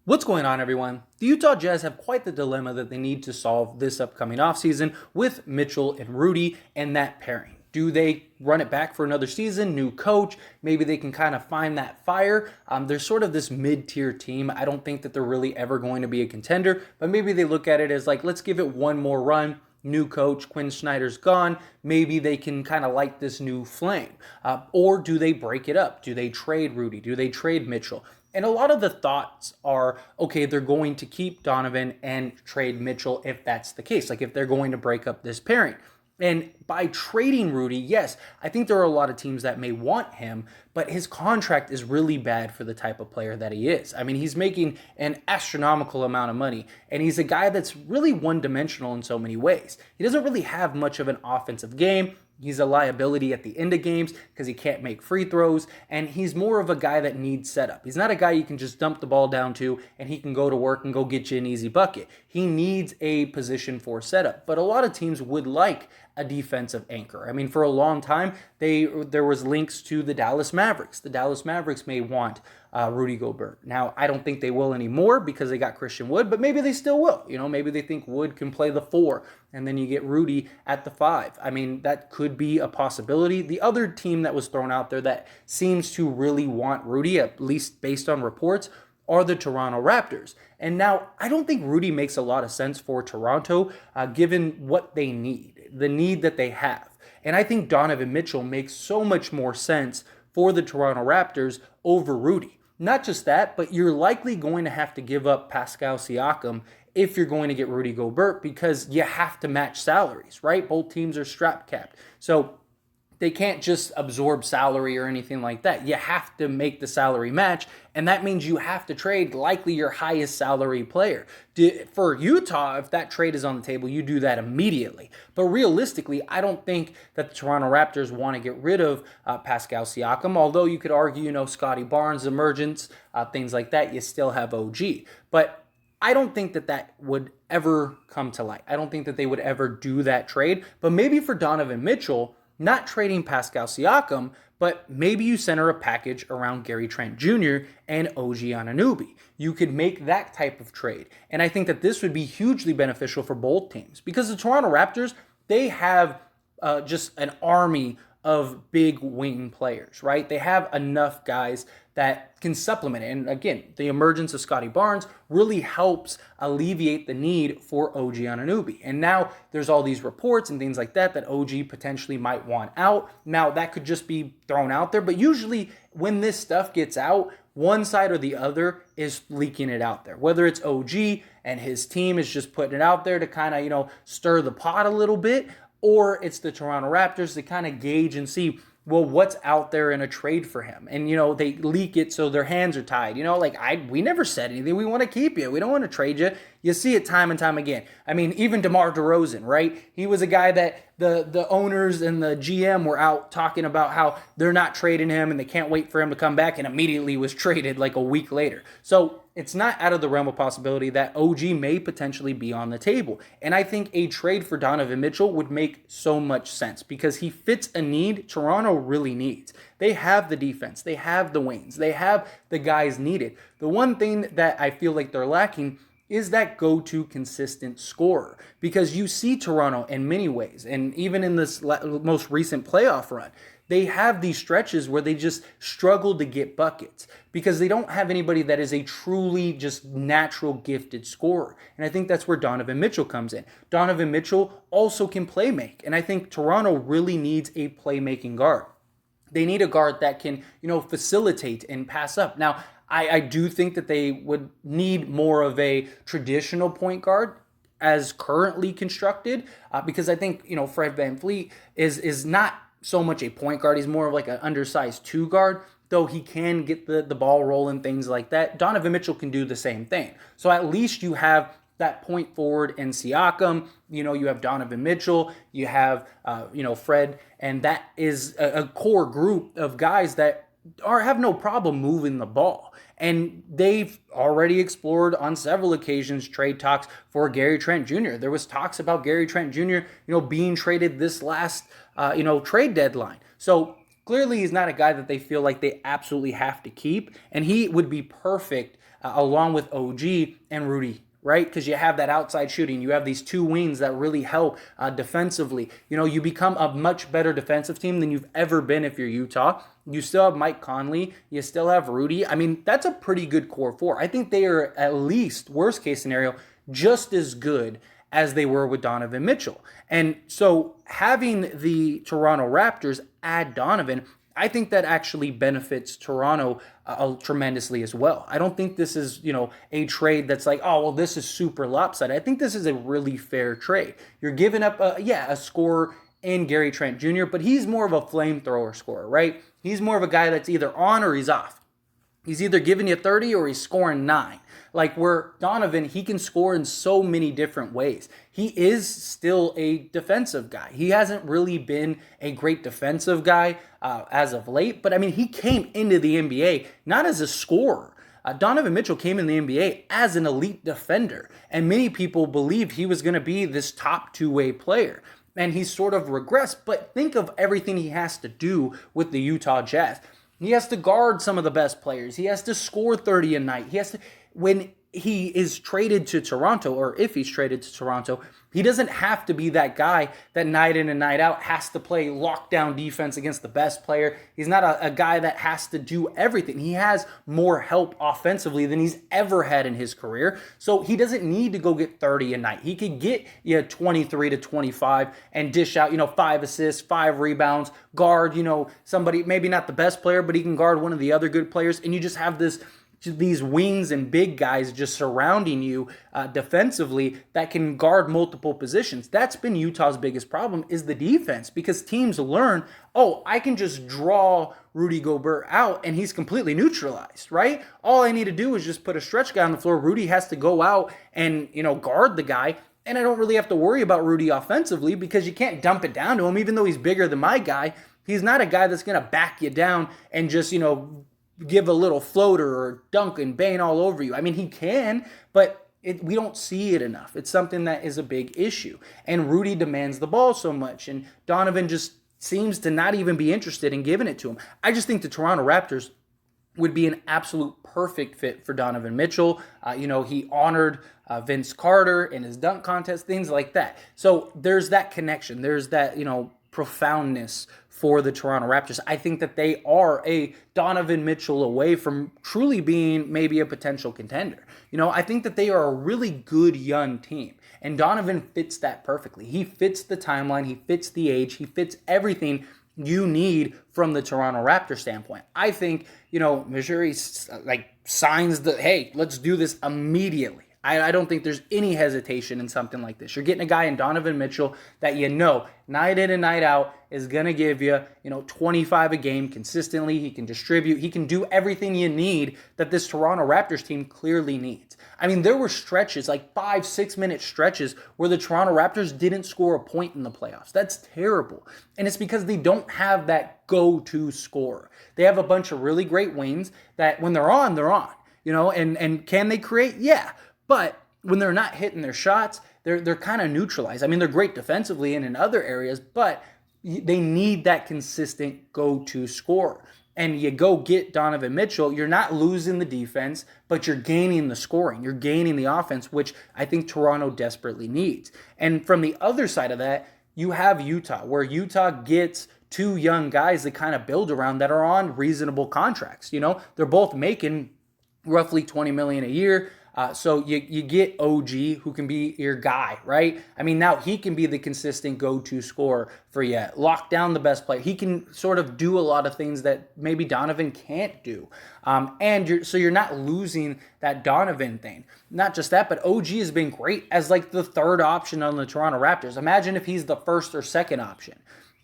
What's going on, everyone? The Utah Jazz have quite the dilemma that they need to solve this upcoming offseason with Mitchell and Rudy and that pairing. Do they run it back for another season, new coach? Maybe they can kind of find that fire. They're sort of this mid-tier team. I don't think that they're really ever going to be a contender, but maybe they look at it as like, let's give it one more run. New coach, Quinn Snyder's gone. Maybe they can kind of light this new flame. Or do they break it up? Do they trade Rudy? Do they trade Mitchell? And a lot of the thoughts are, okay, they're going to keep Donovan and trade Mitchell if that's the case, like if they're going to break up this pairing. And by trading Rudy, yes, I think there are a lot of teams that may want him, but his contract is really bad for the type of player that he is. I mean, he's making an astronomical amount of money, and he's a guy that's really one-dimensional in so many ways. He doesn't really have much of an offensive game. He's a liability at the end of games because he can't make free throws, and he's more of a guy that needs setup. He's not a guy you can just dump the ball down to and he can go to work and go get you an easy bucket. He needs a position for setup, but a lot of teams would like a defensive anchor. I mean, for a long time, there was links to the Dallas Mavericks. The Dallas Mavericks may want Rudy Gobert. Now, I don't think they will anymore because they got Christian Wood, but maybe they still will. You know, maybe they think Wood can play the 4, and then you get Rudy at the 5. I mean, that could be a possibility. The other team that was thrown out there that seems to really want Rudy, at least based on reports, are the Toronto Raptors. And now, I don't think Rudy makes a lot of sense for Toronto, given what they need, the need that they have. And I think Donovan Mitchell makes so much more sense for the Toronto Raptors over Rudy. Not just that, but you're likely going to have to give up Pascal Siakam if you're going to get Rudy Gobert because you have to match salaries, right? Both teams are strap capped. So they can't just absorb salary or anything like that. You have to make the salary match, and that means you have to trade likely your highest salary player. For Utah, if that trade is on the table, you do that immediately. But realistically, I don't think that the Toronto Raptors want to get rid of Pascal Siakam, although you could argue, Scotty Barnes' emergence, things like that, you still have OG. But I don't think that would ever come to light. I don't think that they would ever do that trade. But maybe for Donovan Mitchell, not trading Pascal Siakam, but maybe you center a package around Gary Trent Jr. and OG Anunoby. You could make that type of trade. And I think that this would be hugely beneficial for both teams because the Toronto Raptors, they have just an army of big wing players, right? They have enough guys that can supplement it. And again, the emergence of Scotty Barnes really helps alleviate the need for OG Anunoby. And now there's all these reports and things like that OG potentially might want out. Now that could just be thrown out there, but usually when this stuff gets out, one side or the other is leaking it out there. Whether it's OG and his team is just putting it out there to kind of, stir the pot a little bit, or it's the Toronto Raptors to kind of gauge and see, well, what's out there in a trade for him? And, they leak it so their hands are tied. We never said anything. We want to keep you. We don't want to trade you. You see it time and time again. I mean, even DeMar DeRozan, right? He was a guy that the owners and the GM were out talking about how they're not trading him and they can't wait for him to come back, and immediately was traded like a week later. So it's not out of the realm of possibility that OG may potentially be on the table. And I think a trade for Donovan Mitchell would make so much sense because he fits a need Toronto really needs. They have the defense. They have the wings. They have the guys needed. The one thing that I feel like they're lacking is that go-to consistent scorer. Because you see Toronto in many ways, and even in this most recent playoff run, they have these stretches where they just struggle to get buckets because they don't have anybody that is a truly just natural gifted scorer. And I think that's where Donovan Mitchell comes in. Donovan Mitchell also can play make, and I think Toronto really needs a playmaking guard. They need a guard that can, facilitate and pass up. Now, I do think that they would need more of a traditional point guard as currently constructed because I think, Fred VanVleet is not so much a point guard. He's more of like an undersized 2 guard, though he can get the ball rolling, things like that. Donovan Mitchell can do the same thing. So at least you have that point forward in Siakam, you have Donovan Mitchell, you have, Fred, and that is a core group of guys that have no problem moving the ball. And they've already explored on several occasions trade talks for Gary Trent Jr. There was talks about Gary Trent Jr., being traded this last, trade deadline. So clearly he's not a guy that they feel like they absolutely have to keep. And he would be perfect along with OG and Rudy, right? Because you have that outside shooting. You have these two wings that really help defensively. You become a much better defensive team than you've ever been if you're Utah. You still have Mike Conley. You still have Rudy. I mean, that's a pretty good core four. I think they are at least, worst case scenario, just as good as they were with Donovan Mitchell. And so having the Toronto Raptors add Donovan, I think that actually benefits Toronto tremendously as well. I don't think this is, a trade that's like, oh, well, this is super lopsided. I think this is a really fair trade. You're giving up, a scorer in Gary Trent Jr., but he's more of a flamethrower scorer, right? He's more of a guy that's either on or he's off. He's either giving you 30 or he's scoring 9. Like where Donovan, he can score in so many different ways. He is still a defensive guy. He hasn't really been a great defensive guy as of late, but I mean, he came into the NBA not as a scorer. Donovan Mitchell came in the NBA as an elite defender, and many people believed he was going to be this top two-way player. And he's sort of regressed, but think of everything he has to do with the Utah Jazz. He has to guard some of the best players. He has to score 30 a night. When he is traded to Toronto, or if he's traded to Toronto, he doesn't have to be that guy that night in and night out has to play lockdown defense against the best player. He's not a guy that has to do everything. He has more help offensively than he's ever had in his career. So he doesn't need to go get 30 a night. He could get 23 to 25 and dish out, 5 assists, 5 rebounds, guard, somebody, maybe not the best player, but he can guard one of the other good players. And you just have these wings and big guys just surrounding you defensively that can guard multiple positions. That's been Utah's biggest problem is the defense, because teams learn, I can just draw Rudy Gobert out and he's completely neutralized, right? All I need to do is just put a stretch guy on the floor. Rudy has to go out and, guard the guy. And I don't really have to worry about Rudy offensively because you can't dump it down to him, even though he's bigger than my guy. He's not a guy that's going to back you down and just, give a little floater or dunk and bang all over you. I mean, he can, but we don't see it enough. It's something that is a big issue. And Rudy demands the ball so much, and Donovan just seems to not even be interested in giving it to him. I just think the Toronto Raptors would be an absolute perfect fit for Donovan Mitchell. He honored Vince Carter in his dunk contest, things like that. So there's that connection. There's that, profoundness for the Toronto Raptors. I think that they are a Donovan Mitchell away from truly being maybe a potential contender. I think that they are a really good young team, and Donovan fits that perfectly. He fits the timeline, he fits the age, he fits everything you need from the Toronto Raptors standpoint. I think, Missouri signs hey, let's do this immediately. I don't think there's any hesitation in something like this. You're getting a guy in Donovan Mitchell that night in and night out is going to give you, 25 a game consistently. He can distribute. He can do everything you need that this Toronto Raptors team clearly needs. I mean, there were stretches, like 5-6 minute stretches where the Toronto Raptors didn't score a point in the playoffs. That's terrible. And it's because they don't have that go-to scorer. They have a bunch of really great wings that when they're on, and can they create? Yeah. But when they're not hitting their shots, they're kind of neutralized. I mean, they're great defensively and in other areas, but they need that consistent go-to scorer. And you go get Donovan Mitchell, you're not losing the defense, but you're gaining the scoring. You're gaining the offense, which I think Toronto desperately needs. And from the other side of that, you have Utah, where Utah gets 2 young guys to kind of build around that are on reasonable contracts. They're both making roughly $20 million a year. So you get OG, who can be your guy, right? I mean, now he can be the consistent go-to scorer for you. Lock down the best player. He can sort of do a lot of things that maybe Donovan can't do. So you're not losing that Donovan thing. Not just that, but OG has been great as like the third option on the Toronto Raptors. Imagine if he's the first or second option.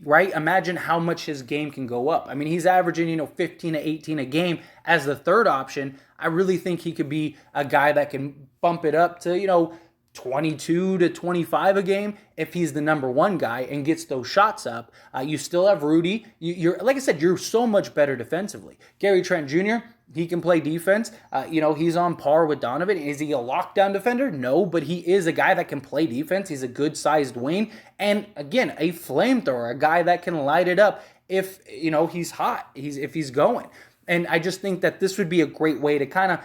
Right? Imagine how much his game can go up. I mean, he's averaging, 15 to 18 a game as the third option. I really think he could be a guy that can bump it up to, 22 to 25 a game if he's the number one guy and gets those shots up. You still have Rudy. You're like I said, you're so much better defensively. Gary Trent Jr., he can play defense. He's on par with Donovan. Is he a lockdown defender? No, but he is a guy that can play defense. He's a good-sized wing. And, again, a flamethrower, a guy that can light it up if, he's hot, if he's going. And I just think that this would be a great way to kind of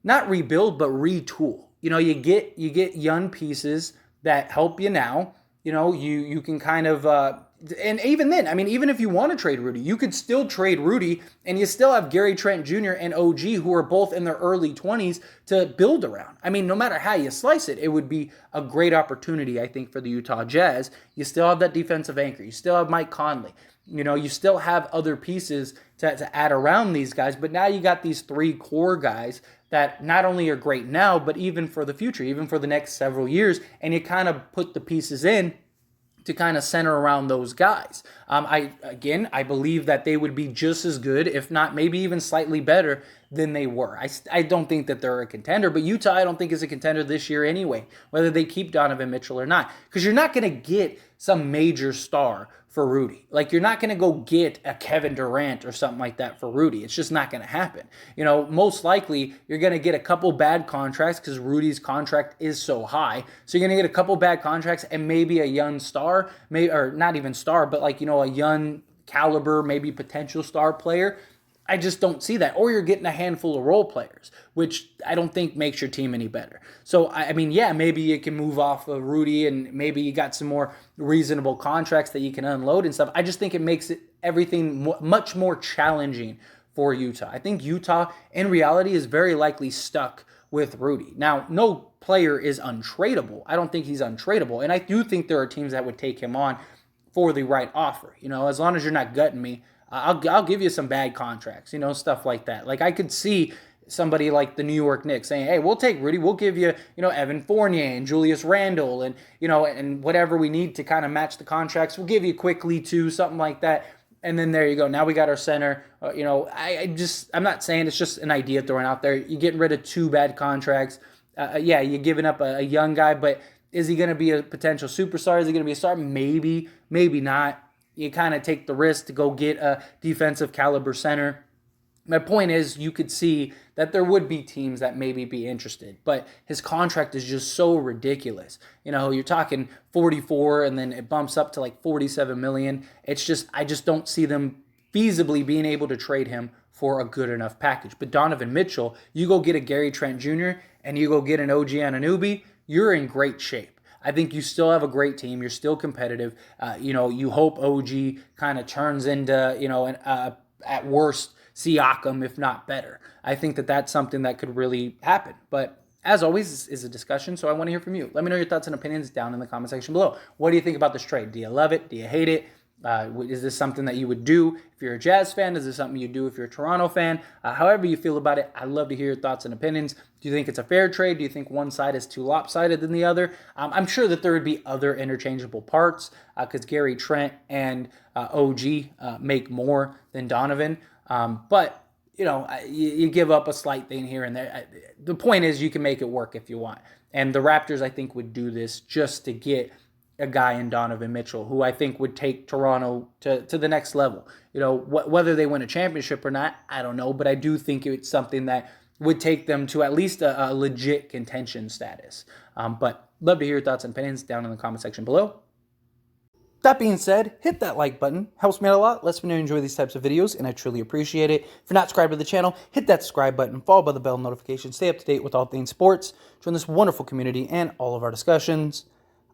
not rebuild, but retool. You get young pieces that help you now. You can kind of and even then, I mean, even if you want to trade Rudy, you could still trade Rudy, and you still have Gary Trent Jr. and OG, who are both in their early 20s, to build around. I mean, no matter how you slice it, it would be a great opportunity, I think, for the Utah Jazz. You still have that defensive anchor. You still have Mike Conley. You still have other pieces to add around these guys, but now you got these three core guys that not only are great now, but even for the future, even for the next several years, and you kind of put the pieces in to kind of center around those guys. I believe that they would be just as good, if not maybe even slightly better than they were. I don't think that they're a contender, but Utah I don't think is a contender this year anyway, whether they keep Donovan Mitchell or not, because you're not going to get some major star for Rudy. Like, you're not going to go get a Kevin Durant or something like that for Rudy. It's just not going to happen. Most likely you're going to get a couple bad contracts because Rudy's contract is so high. So you're going to get a couple bad contracts and maybe a young star, or not even star, but a young caliber, maybe potential star player. I just don't see that. Or you're getting a handful of role players, which I don't think makes your team any better. So, maybe you can move off of Rudy, and maybe you got some more reasonable contracts that you can unload and stuff. I just think it makes everything much more challenging for Utah. I think Utah, in reality, is very likely stuck with Rudy. Now, no player is untradeable. I don't think he's untradeable. And I do think there are teams that would take him on for the right offer. As long as you're not gutting me, I'll give you some bad contracts, stuff like that. Like, I could see somebody like the New York Knicks saying, hey, we'll take Rudy. We'll give you, Evan Fournier and Julius Randle and, and whatever we need to kind of match the contracts. We'll give you quickly too, something like that. And then there you go. Now we got our center. I'm not saying, it's just an idea thrown out there. You're getting rid of two bad contracts. You're giving up a young guy, but is he going to be a potential superstar? Is he going to be a star? Maybe, maybe not. You kind of take the risk to go get a defensive caliber center. My point is, you could see that there would be teams that maybe be interested, but his contract is just so ridiculous. You're talking 44 and then it bumps up to like 47 million. I just don't see them feasibly being able to trade him for a good enough package. But Donovan Mitchell, you go get a Gary Trent Jr. and you go get an OG Anunoby, you're in great shape. I think you still have a great team. You're still competitive. You hope OG kind of turns into, at worst, Siakam, if not better. I think that that's something that could really happen. But as always, this is a discussion, so I want to hear from you. Let me know your thoughts and opinions down in the comment section below. What do you think about this trade? Do you love it? Do you hate it? Is this something that you would do if you're a Jazz fan? Is this something you do if you're a Toronto fan? However you feel about it, I'd love to hear your thoughts and opinions. Do you think it's a fair trade? Do you think one side is too lopsided than the other? I'm sure that there would be other interchangeable parts because Gary Trent and OG make more than Donovan. But you give up a slight thing here and there. The point is, you can make it work if you want. And the Raptors, I think, would do this just to get a guy in Donovan Mitchell, who I think would take Toronto to the next level. Whether they win a championship or not, I don't know, but I do think it's something that would take them to at least a legit contention status. But love to hear your thoughts and opinions down in the comment section below. That being said, hit that like button. Helps me out a lot. Lets me know you enjoy these types of videos, and I truly appreciate it. If you're not subscribed to the channel, hit that subscribe button, followed by the bell notification. Stay up to date with all things sports. Join this wonderful community and all of our discussions.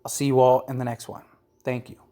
I'll see you all in the next one. Thank you.